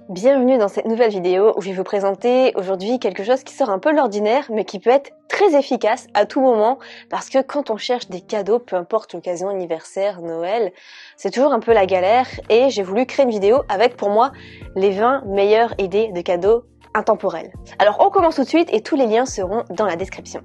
Bienvenue dans cette nouvelle vidéo où je vais vous présenter aujourd'hui quelque chose qui sort un peu de l'ordinaire mais qui peut être très efficace à tout moment parce que quand on cherche des cadeaux, peu importe l'occasion, anniversaire, Noël, c'est toujours un peu la galère et j'ai voulu créer une vidéo avec pour moi les 20 meilleures idées de cadeaux intemporels. Alors on commence tout de suite et tous les liens seront dans la description.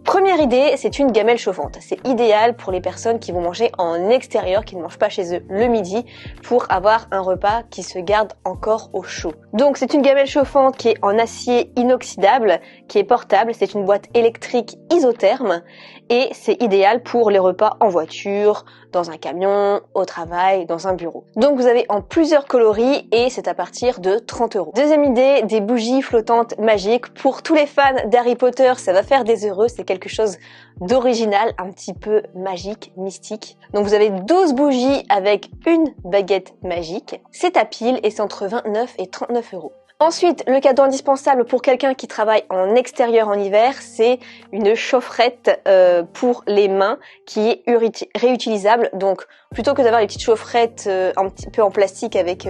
Première idée, c'est une gamelle chauffante. C'est idéal pour les personnes qui vont manger en extérieur, qui ne mangent pas chez eux le midi, pour avoir un repas qui se garde encore au chaud. Donc c'est une gamelle chauffante qui est en acier inoxydable, qui est portable, c'est une boîte électrique isotherme et c'est idéal pour les repas en voiture, dans un camion, au travail, dans un bureau. Donc vous avez en plusieurs coloris et c'est à partir de 30 €. Deuxième idée, des bougies flottantes magiques. Pour tous les fans d'Harry Potter, ça va faire des heureux, c'est quelque chose d'original, un petit peu magique, mystique. Donc vous avez 12 bougies avec une baguette magique. C'est à pile et c'est entre 29 et 39 €. Ensuite, le cadeau indispensable pour quelqu'un qui travaille en extérieur en hiver, c'est une chaufferette pour les mains qui est réutilisable. Donc, plutôt que d'avoir les petites chaufferettes un petit peu en plastique avec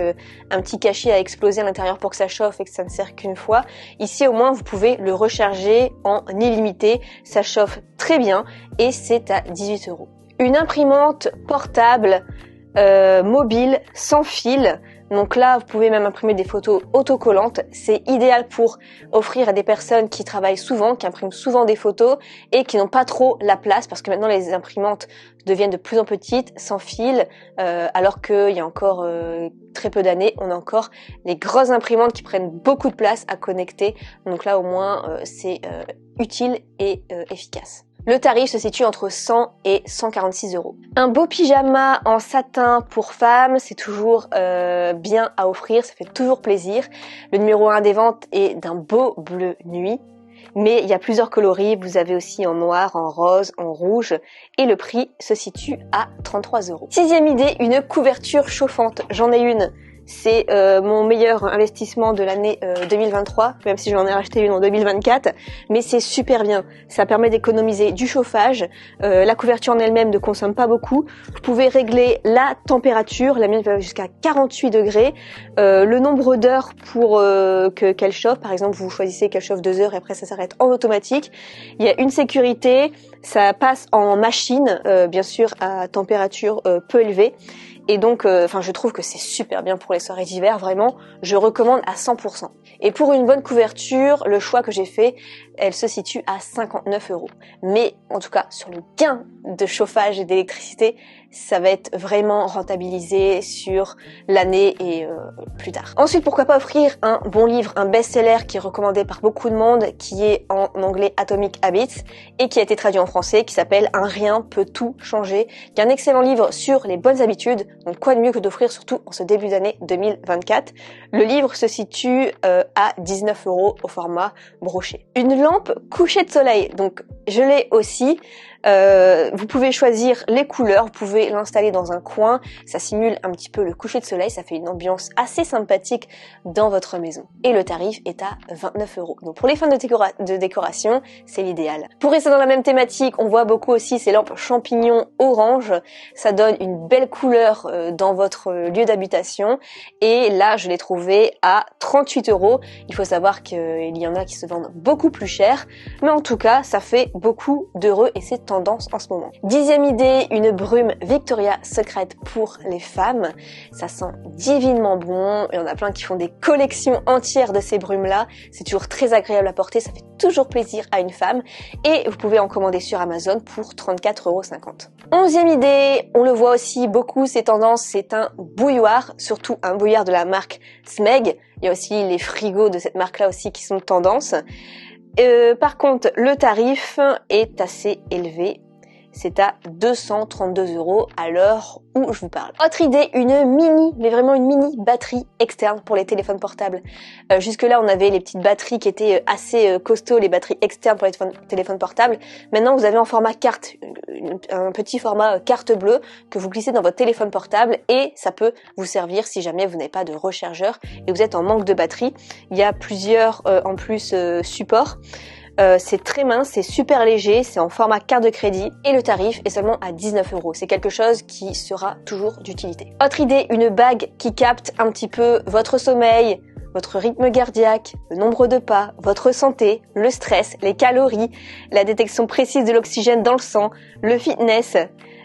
un petit cachet à exploser à l'intérieur pour que ça chauffe et que ça ne sert qu'une fois, ici au moins vous pouvez le recharger en illimité. Ça chauffe très bien et c'est à 18 €. Une imprimante portable mobile sans fil. Donc là, vous pouvez même imprimer des photos autocollantes. C'est idéal pour offrir à des personnes qui travaillent souvent, qui impriment souvent des photos et qui n'ont pas trop la place parce que maintenant les imprimantes deviennent de plus en petites, sans fil, alors qu'il y a encore très peu d'années, on a encore les grosses imprimantes qui prennent beaucoup de place à connecter. Donc là, au moins, c'est utile et efficace. Le tarif se situe entre 100 et 146 €. Un beau pyjama en satin pour femmes, c'est toujours bien à offrir, ça fait toujours plaisir. Le numéro 1 des ventes est d'un beau bleu nuit, mais il y a plusieurs coloris, vous avez aussi en noir, en rose, en rouge, et le prix se situe à 33 €. Sixième idée, une couverture chauffante. J'en ai une. C'est mon meilleur investissement de l'année 2023, même si j'en ai racheté une en 2024, mais c'est super bien. Ça permet d'économiser du chauffage, la couverture en elle-même ne consomme pas beaucoup. Vous pouvez régler la température, la mienne va jusqu'à 48 degrés, le nombre d'heures pour qu'elle chauffe. Par exemple, vous choisissez qu'elle chauffe 2 heures et après ça s'arrête en automatique. Il y a une sécurité, ça passe en machine, bien sûr à température peu élevée. Et donc, je trouve que c'est super bien pour les soirées d'hiver, vraiment, je recommande à 100%. Et pour une bonne couverture, le choix que j'ai fait, elle se situe à 59 €. Mais en tout cas, sur le gain de chauffage et d'électricité, ça va être vraiment rentabilisé sur l'année et plus tard. Ensuite, pourquoi pas offrir un bon livre, un best-seller qui est recommandé par beaucoup de monde, qui est en anglais Atomic Habits et qui a été traduit en français, qui s'appelle Un rien peut tout changer, qui est un excellent livre sur les bonnes habitudes. Donc quoi de mieux que d'offrir, surtout en ce début d'année 2024. Le livre se situe à 19 € au format broché. Une lampe coucher de soleil, donc je l'ai aussi. Vous pouvez choisir les couleurs, vous pouvez l'installer dans un coin, ça simule un petit peu le coucher de soleil, ça fait une ambiance assez sympathique dans votre maison. Et le tarif est à 29 €. Donc pour les fans de décoration, c'est l'idéal. Pour rester dans la même thématique, on voit beaucoup aussi ces lampes champignons orange, ça donne une belle couleur dans votre lieu d'habitation et là je l'ai trouvé à 38 €. Il faut savoir qu'il y en a qui se vendent beaucoup plus cher, mais en tout cas ça fait beaucoup d'heureux et c'est tendance en ce moment. Dixième idée, une brume Victoria's Secret pour les femmes. Ça sent divinement bon. Il y en a plein qui font des collections entières de ces brumes-là. C'est toujours très agréable à porter. Ça fait toujours plaisir à une femme. Et vous pouvez en commander sur Amazon pour 34,50 €. Onzième idée, on le voit aussi beaucoup, ces tendances, c'est un bouilloire, surtout un bouilloire de la marque Smeg. Il y a aussi les frigos de cette marque-là aussi qui sont tendance. Par contre, le tarif est assez élevé. C'est à 232 € à l'heure où je vous parle. Autre idée, une mini, mais vraiment une mini batterie externe pour les téléphones portables. Jusque là, on avait les petites batteries qui étaient assez costauds, les batteries externes pour les téléphones portables. Maintenant, vous avez en format carte, un petit format carte bleue que vous glissez dans votre téléphone portable et ça peut vous servir si jamais vous n'avez pas de rechargeur et vous êtes en manque de batterie. Il y a plusieurs en plus supports. C'est très mince, c'est super léger, c'est en format carte de crédit et le tarif est seulement à 19 €. C'est quelque chose qui sera toujours d'utilité. Autre idée, une bague qui capte un petit peu votre sommeil, votre rythme cardiaque, le nombre de pas, votre santé, le stress, les calories, la détection précise de l'oxygène dans le sang, le fitness,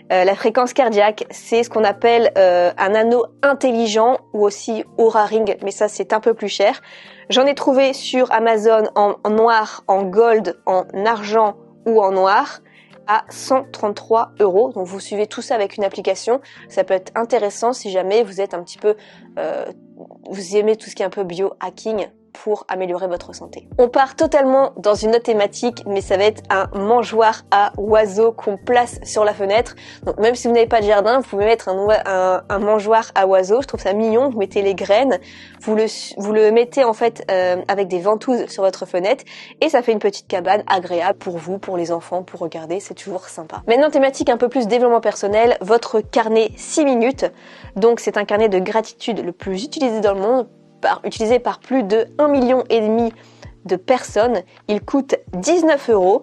la fréquence cardiaque. C'est ce qu'on appelle un anneau intelligent ou aussi Oura Ring, mais ça c'est un peu plus cher. J'en ai trouvé sur Amazon en noir, en gold, en argent ou en noir à 133 €. Donc vous suivez tout ça avec une application. Ça peut être intéressant si jamais vous êtes un petit peu... vous aimez tout ce qui est un peu biohacking pour améliorer votre santé. On part totalement dans une autre thématique, mais ça va être un mangeoire à oiseaux qu'on place sur la fenêtre. Donc même si vous n'avez pas de jardin, vous pouvez mettre un mangeoire à oiseaux. Je trouve ça mignon. Vous mettez les graines, vous le mettez en fait avec des ventouses sur votre fenêtre et ça fait une petite cabane agréable pour vous, pour les enfants, pour regarder. C'est toujours sympa. Maintenant, thématique un peu plus développement personnel, votre carnet 6 minutes. Donc c'est un carnet de gratitude le plus utilisé dans le monde, utilisé par plus de 1,5 million de personnes. Il coûte 19 €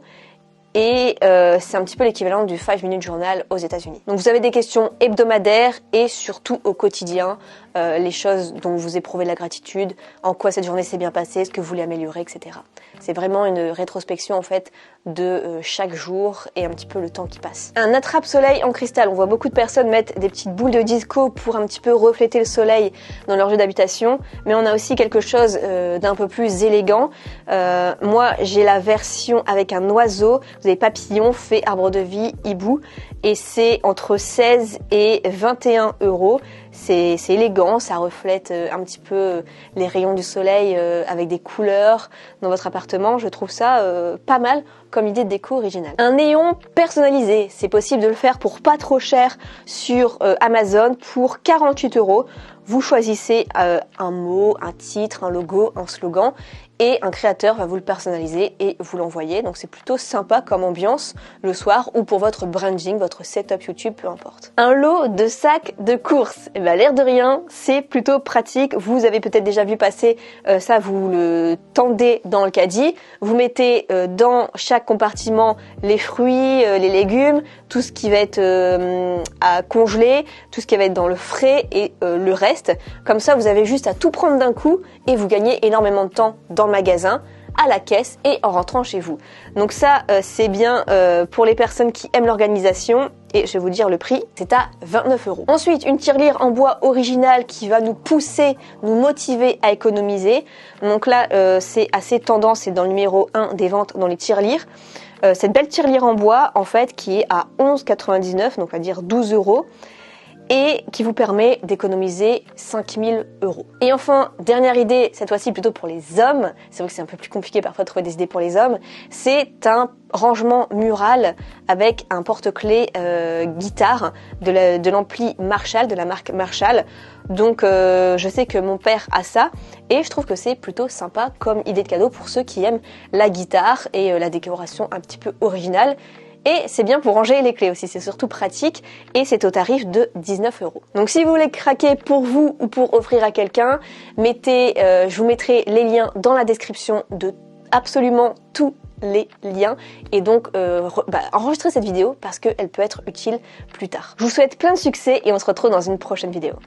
et c'est un petit peu l'équivalent du 5 Minute Journal aux États-Unis. Donc vous avez des questions hebdomadaires et surtout au quotidien, les choses dont vous éprouvez la gratitude, en quoi cette journée s'est bien passée, ce que vous voulez améliorer, etc. C'est vraiment une rétrospection en fait de chaque jour et un petit peu le temps qui passe. Un attrape-soleil en cristal. On voit beaucoup de personnes mettre des petites boules de disco pour un petit peu refléter le soleil dans leur lieu d'habitation, mais on a aussi quelque chose d'un peu plus élégant. Moi, j'ai la version avec un oiseau. Vous avez papillon, fée, arbre de vie, hibou, et c'est entre 16 et 21 €. C'est élégant, ça reflète un petit peu les rayons du soleil avec des couleurs dans votre appartement. Je trouve ça pas mal comme idée de déco originale. Un néon personnalisé, c'est possible de le faire pour pas trop cher sur Amazon pour 48 €. Vous choisissez un mot, un titre, un logo, un slogan et un créateur va vous le personnaliser et vous l'envoyer. Donc c'est plutôt sympa comme ambiance le soir ou pour votre branding, votre setup YouTube, peu importe. Un lot de sacs de course. Et ben, l'air de rien, c'est plutôt pratique. Vous avez peut-être déjà vu passer ça, vous le tendez dans le caddie, vous mettez dans chaque compartiment les fruits, les légumes, tout ce qui va être à congeler, tout ce qui va être dans le frais et le reste. Comme ça, vous avez juste à tout prendre d'un coup et vous gagnez énormément de temps dans le magasin, à la caisse et en rentrant chez vous. Donc ça, c'est bien pour les personnes qui aiment l'organisation. Et je vais vous dire le prix, c'est à 29 €. Ensuite, une tirelire en bois originale qui va nous pousser, nous motiver à économiser. Donc là, c'est assez tendance, c'est dans le numéro 1 des ventes dans les tirelires. Cette belle tirelire en bois, en fait, qui est à 11,99 €, donc à dire 12 € et qui vous permet d'économiser 5 000 €. Et enfin, dernière idée, cette fois-ci plutôt pour les hommes, c'est vrai que c'est un peu plus compliqué parfois de trouver des idées pour les hommes, c'est un rangement mural avec un porte-clés guitare de l'ampli Marshall, de la marque Marshall. Donc je sais que mon père a ça et je trouve que c'est plutôt sympa comme idée de cadeau pour ceux qui aiment la guitare et la décoration un petit peu originale. Et c'est bien pour ranger les clés aussi, c'est surtout pratique et c'est au tarif de 19 €. Donc si vous voulez craquer pour vous ou pour offrir à quelqu'un, je vous mettrai les liens dans la description de absolument tous les liens et donc enregistrez cette vidéo parce qu'elle peut être utile plus tard. Je vous souhaite plein de succès et on se retrouve dans une prochaine vidéo.